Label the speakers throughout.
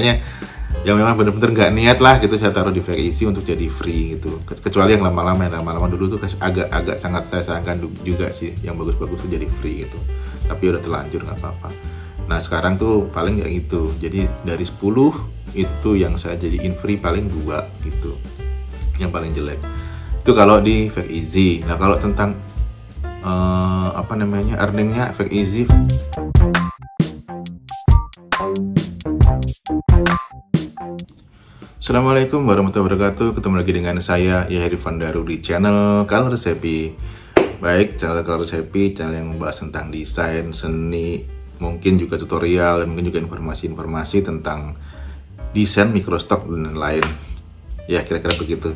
Speaker 1: Makanya yang memang bener-bener nggak niat lah gitu saya taruh di fake easy untuk jadi free gitu. Kecuali yang lama-lama dulu tuh agak sangat saya sayangkan juga sih, yang bagus-bagus tuh jadi free gitu. Tapi udah terlanjur nggak apa-apa. Nah sekarang tuh paling kayak gitu. Jadi dari 10 itu yang saya jadiin free paling 2 gitu. Yang paling jelek. Itu kalau di fake easy. Nah kalau tentang earningnya fake easy. Assalamualaikum warahmatullahi wabarakatuh. Ketemu lagi dengan saya Yahya Fandaru di channel Colors Happy. Baik, channel Colors Happy, channel yang membahas tentang desain, seni, mungkin juga tutorial, dan mungkin juga informasi-informasi tentang desain, microstock, dan lain. Ya, kira-kira begitu.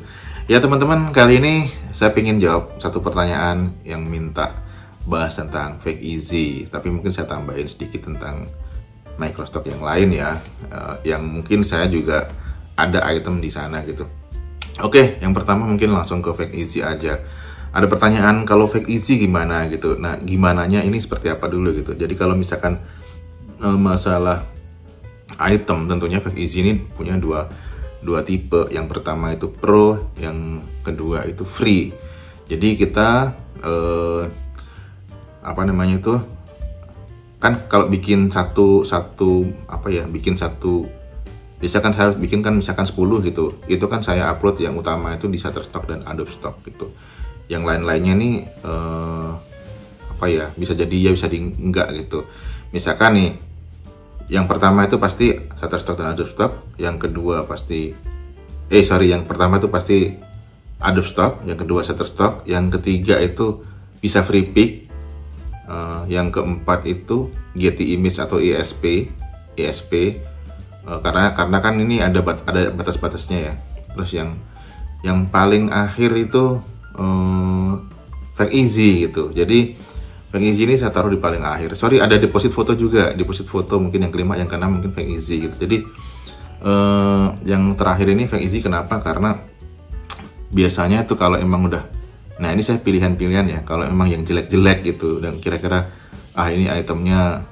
Speaker 1: Ya teman-teman, kali ini saya ingin jawab satu pertanyaan yang minta bahas tentang fake easy. Tapi mungkin saya tambahin sedikit tentang microstock yang lain ya, yang mungkin saya juga ada item di sana gitu. Oke, yang pertama mungkin langsung ke fake easy aja. Ada pertanyaan kalau fake easy gimana gitu. Nah, gimananya ini seperti apa dulu gitu. Jadi kalau misalkan masalah item, tentunya fake easy ini punya dua tipe. Yang pertama itu pro, yang kedua itu free. Jadi kita kan kalau bikin bikin satu misalkan saya bikin kan misalkan 10 gitu, itu kan saya upload yang utama itu di Shutterstock dan Adobe Stock gitu. Yang lain-lainnya nih bisa jadi ya bisa di enggak gitu. Misalkan nih yang pertama itu pasti Shutterstock dan Adobe Stock, yang kedua pasti yang pertama itu pasti Adobe Stock, yang kedua Shutterstock, yang ketiga itu bisa free pick, yang keempat itu Getty Image atau ESP. Karena kan ini ada batas-batasnya ya. Terus yang paling akhir itu fake easy gitu. Jadi fake easy ini saya taruh di paling akhir. Sorry, ada deposit foto juga. Deposit foto mungkin yang kelima, yang keenam mungkin fake easy gitu. Jadi yang terakhir ini fake easy kenapa? Karena biasanya tuh kalau emang udah, nah ini saya pilihan-pilihan ya. Kalau emang yang jelek-jelek gitu dan kira-kira ini itemnya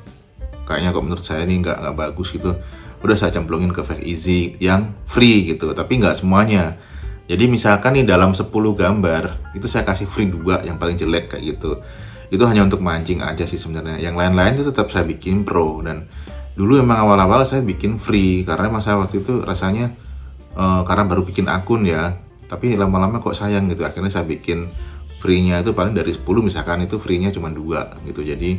Speaker 1: kayaknya kok menurut saya ini nggak bagus gitu, udah saya cemplungin ke fake easy yang free gitu. Tapi nggak semuanya. Jadi misalkan nih dalam 10 gambar itu saya kasih free 2 yang paling jelek kayak gitu. Itu hanya untuk mancing aja sih sebenarnya. Yang lain-lain itu tetap saya bikin pro. Dan dulu emang awal-awal saya bikin free karena masa waktu itu rasanya karena baru bikin akun ya. Tapi lama-lama kok sayang gitu. Akhirnya saya bikin free-nya itu paling dari 10 misalkan itu free-nya cuma 2 gitu. Jadi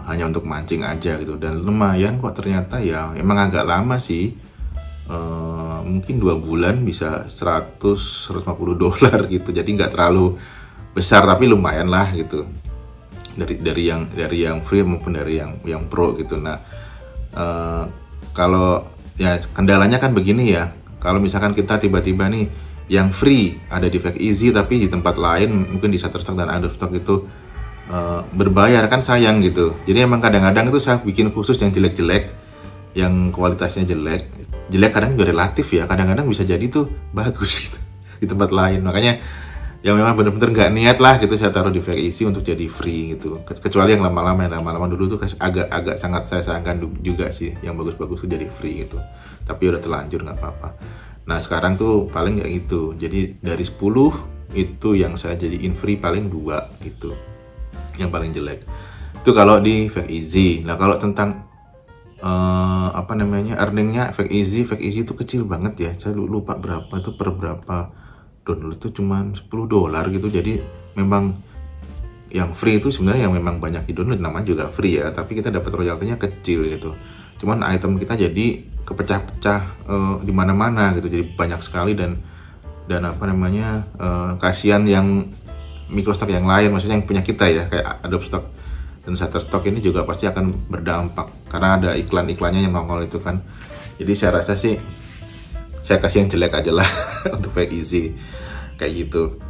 Speaker 1: hanya untuk mancing aja gitu, dan lumayan kok ternyata ya. Emang agak lama sih, mungkin 2 bulan bisa $150 gitu. Jadi nggak terlalu besar tapi lumayan lah gitu, dari yang free maupun dari yang pro gitu. Nah kalau ya kendalanya kan begini ya, kalau misalkan kita tiba-tiba nih yang free ada di fake easy tapi di tempat lain mungkin di Shutterstock dan Adobe Stock itu berbayar, kan sayang gitu. Jadi emang kadang-kadang itu saya bikin khusus yang jelek-jelek, yang kualitasnya jelek kadang juga relatif ya, kadang-kadang bisa jadi tuh bagus gitu di tempat lain. Makanya yang memang bener-bener nggak niat lah gitu saya taruh di fake easy untuk jadi free gitu. Kecuali yang lama-lama dulu tuh agak sangat saya sayangkan juga sih, yang bagus-bagus tuh jadi free gitu. Tapi udah terlanjur nggak apa-apa. Nah sekarang tuh paling kayak gitu. Jadi dari 10 itu yang saya jadiin free paling 2 gitu, yang paling jelek. Itu kalau di fake easy. Nah kalau tentang earningnya fake easy itu kecil banget ya. Saya lupa berapa itu, per berapa download itu cuman $10 gitu. Jadi memang yang free itu sebenarnya yang memang banyak di download, namanya juga free ya, tapi kita dapat royaltinya kecil gitu. Cuman item kita jadi kepecah-pecah di mana-mana gitu. Jadi banyak sekali dan kasihan yang microstock yang lain, maksudnya yang punya kita ya, kayak Adobe Stock dan Shutterstock ini juga pasti akan berdampak karena ada iklan-iklannya yang nongol itu kan. Jadi saya rasa sih saya kasih yang jelek aja lah untuk fake easy kayak gitu.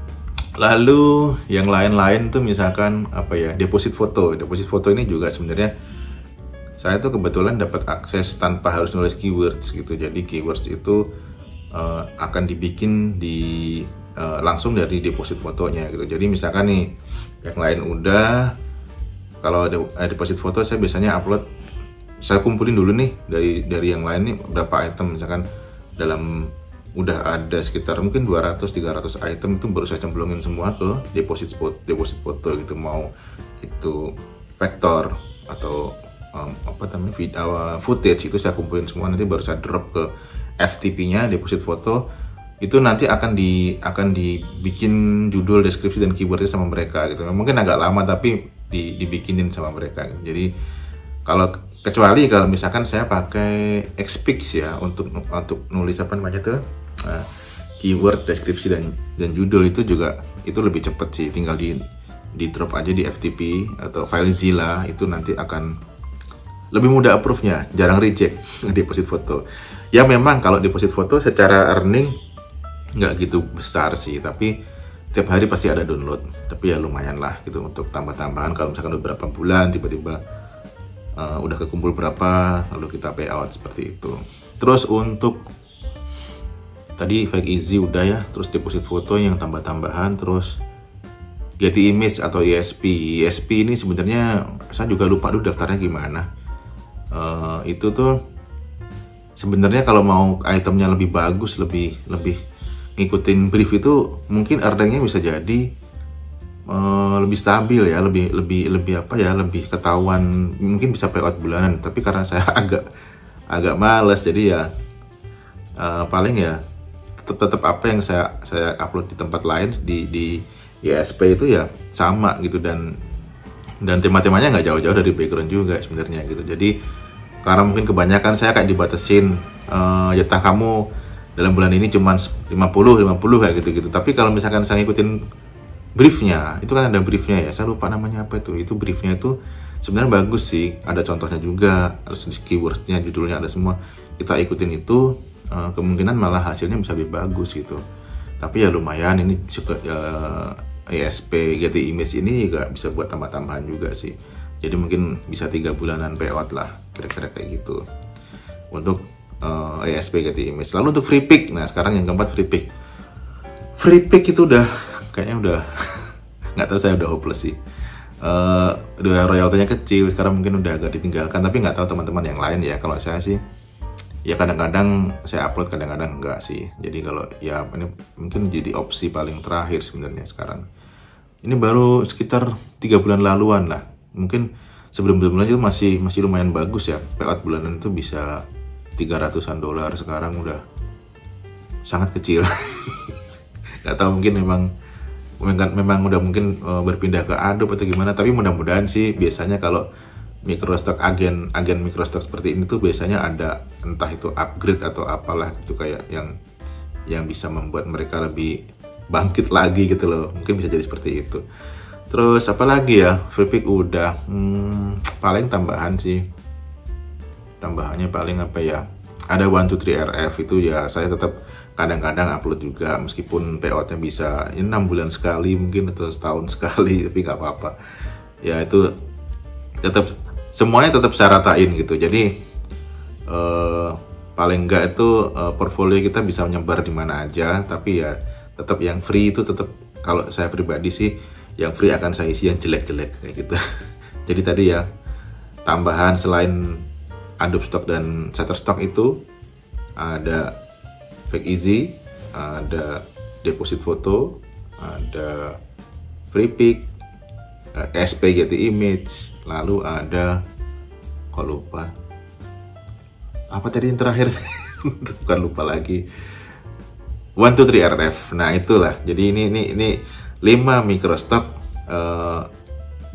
Speaker 1: Lalu yang lain-lain tuh misalkan deposit foto ini juga sebenarnya saya tuh kebetulan dapat akses tanpa harus nulis keywords gitu. Jadi keywords itu akan dibikin langsung dari deposit fotonya gitu. Jadi misalkan nih yang lain udah, kalau deposit foto saya biasanya upload saya kumpulin dulu nih dari yang lain nih berapa item, misalkan dalam udah ada sekitar mungkin 200-300 item, itu baru saya cemplungin semua ke deposit foto gitu, mau itu vektor atau apa namanya footage, itu saya kumpulin semua, nanti baru saya drop ke FTP-nya deposit foto. Itu nanti akan dibikin judul, deskripsi, dan keywordnya sama mereka gitu. Mungkin agak lama tapi dibikinin sama mereka gitu. Jadi kecuali kalau misalkan saya pakai Xpix ya untuk nulis apa namanya tuh keyword, deskripsi, dan judul, itu juga itu lebih cepet sih, tinggal di drop aja di FTP atau FileZilla, itu nanti akan lebih mudah approve-nya, jarang reject deposit foto. Ya memang kalau deposit foto secara earning nggak gitu besar sih, tapi tiap hari pasti ada download, tapi ya lumayan lah gitu untuk tambah-tambahan kalau misalkan udah berapa bulan tiba-tiba udah kekumpul berapa, lalu kita payout seperti itu. Terus untuk tadi fake easy udah ya, terus deposit foto yang tambah-tambahan, terus Getty Image atau ESP ini sebenarnya saya juga lupa dulu daftarnya gimana. Itu tuh sebenarnya kalau mau itemnya lebih bagus, lebih ngikutin brief, itu mungkin earningnya bisa jadi lebih stabil ya, lebih apa ya, lebih ketahuan, mungkin bisa payout bulanan. Tapi karena saya agak males, jadi ya paling ya tetap apa yang saya upload di tempat lain di ESP itu ya sama gitu, dan tema-temanya nggak jauh-jauh dari background juga sebenarnya gitu. Jadi karena mungkin kebanyakan saya kayak dibatasin jatah kamu dalam bulan ini cuma 50 kayak gitu-gitu. Tapi kalau misalkan saya ngikutin briefnya, itu kan ada briefnya ya, saya lupa namanya apa itu briefnya itu sebenarnya bagus sih, ada contohnya juga, harus di keywordnya, judulnya ada semua, kita ikutin itu kemungkinan malah hasilnya bisa lebih bagus gitu. Tapi ya lumayan, ini ESP Getty Image ini juga bisa buat tambah-tambahan juga sih, jadi mungkin bisa 3 bulanan payout lah, kira-kira kayak gitu untuk ESP Getty Image. Lalu untuk free pick, nah sekarang yang keempat free pick itu kayaknya udah nggak tahu, saya udah hopeless sih. Udah royaltinya kecil, sekarang mungkin udah agak ditinggalkan, tapi nggak tahu teman-teman yang lain ya. Kalau saya sih ya kadang-kadang saya upload, kadang-kadang enggak sih. Jadi kalau ya ini mungkin jadi opsi paling terakhir sebenarnya sekarang. Ini baru sekitar 3 bulan laluan lah, mungkin sebelum-sebelumnya itu masih lumayan bagus ya, payout bulanan itu bisa $300-an, sekarang udah sangat kecil. Nggak tahu, mungkin memang udah mungkin berpindah ke Adobe atau gimana, tapi mudah-mudahan sih. Biasanya kalau microstock, agen microstock seperti ini tuh biasanya ada entah itu upgrade atau apalah gitu, kayak yang bisa membuat mereka lebih bangkit lagi gitu loh, mungkin bisa jadi seperti itu. Terus apa lagi ya, free pick udah, paling tambahan sih, tambahannya paling apa ya, ada 123RF itu ya saya tetap kadang-kadang upload juga, meskipun payoutnya bisa 6 bulan sekali mungkin atau setahun sekali, tapi nggak apa-apa ya, itu tetap semuanya tetap saya ratain gitu. Jadi paling enggak itu portfolio kita bisa menyebar di mana aja, tapi ya tetap yang free itu tetap, kalau saya pribadi sih yang free akan saya isi yang jelek-jelek kayak gitu. Jadi tadi ya tambahan selain Adobe Stock dan Shutterstock itu ada Fake Easy, ada Deposit Foto, ada Free Pick, SP Getty Image, lalu ada, kok lupa apa tadi yang terakhir, bukan lupa lagi, 123RF. Nah itulah, jadi ini 5 microstock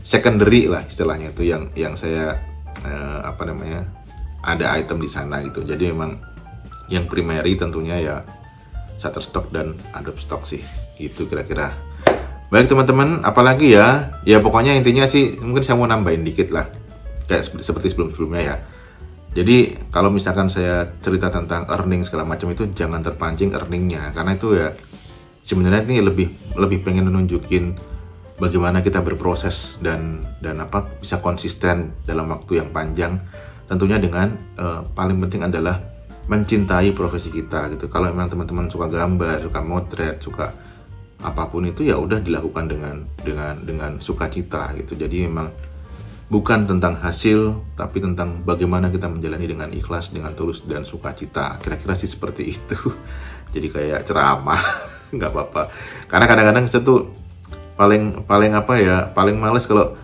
Speaker 1: secondary lah istilahnya, itu yang saya apa namanya, ada item di sana gitu. Jadi memang yang primary tentunya ya Shutterstock dan Adobe Stock sih, gitu kira-kira. Baik teman-teman, apalagi ya pokoknya intinya sih mungkin saya mau nambahin dikit lah, kayak seperti sebelum-sebelumnya ya. Jadi kalau misalkan saya cerita tentang earning segala macam itu jangan terpancing earningnya, karena itu ya sebenarnya ini lebih pengen menunjukin bagaimana kita berproses dan apa bisa konsisten dalam waktu yang panjang, tentunya dengan paling penting adalah mencintai profesi kita gitu. Kalau memang teman-teman suka gambar, suka motret, suka apapun itu ya udah dilakukan dengan sukacita gitu. Jadi memang bukan tentang hasil, tapi tentang bagaimana kita menjalani dengan ikhlas, dengan tulus dan sukacita. Kira-kira sih seperti itu. Jadi kayak ceramah, nggak apa-apa. Karena kadang-kadang saya tuh paling apa ya, paling males kalau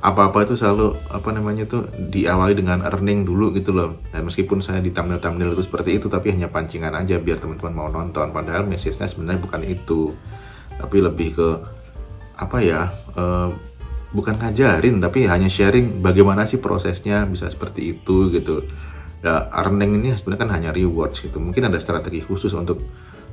Speaker 1: apa-apa itu selalu apa namanya tuh diawali dengan earning dulu gitu loh. Nah, meskipun saya di thumbnail itu seperti itu, tapi hanya pancingan aja biar teman-teman mau nonton. Padahal message-nya sebenarnya bukan itu, tapi lebih ke apa ya? Bukan ngajarin, tapi hanya sharing bagaimana sih prosesnya bisa seperti itu gitu. Ya, earning ini sebenarnya kan hanya rewards gitu. Mungkin ada strategi khusus untuk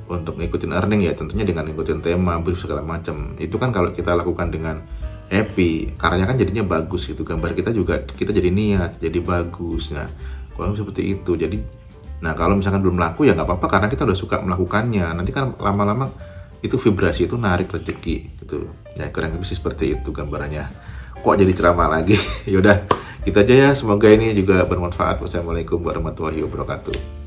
Speaker 1: ngikutin earning ya, tentunya dengan ngikutin tema, brief segala macam. Itu kan kalau kita lakukan dengan happy, karyanya kan jadinya bagus gitu, gambar kita juga kita jadi niat, jadi bagus. Nah, kalau seperti itu, jadi, nah kalau misalkan belum laku ya nggak apa-apa karena kita udah suka melakukannya. Nanti kan lama-lama itu vibrasi itu narik rezeki gitu. Ya kurang lebih seperti itu gambarannya. Kok jadi ceramah lagi? Yaudah, gitu aja ya. Semoga ini juga bermanfaat. Wassalamualaikum warahmatullahi wabarakatuh.